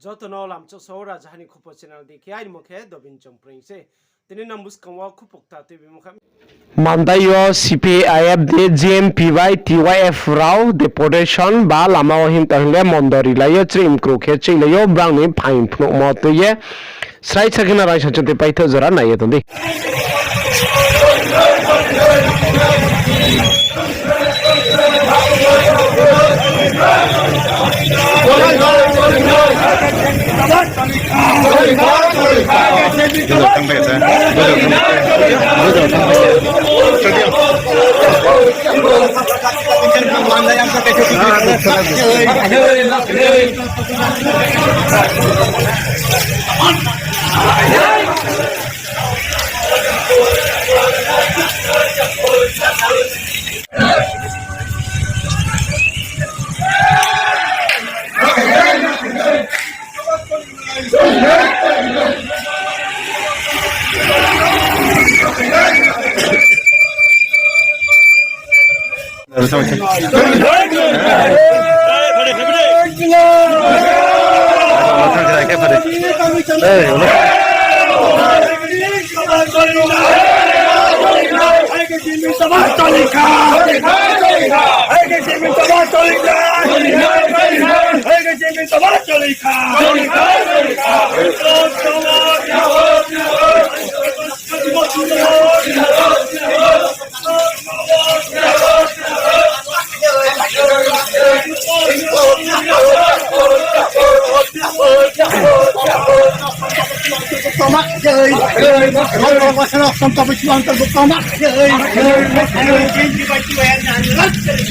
Jotono lam cho sora jahani khupo channel di kiai mokhe dobin chompring se tini nambus kamwa khupokta tu bimukha Mandayo CPIF de GMPY TYF raw deportation ba lama ohim tahle mondori layo trim krokhe chilayo brangni phain phno motoye srai sakina rai sanchate paitho jara naye tondi Tomak chơi không không có chuyện tôi tomak chơi chơi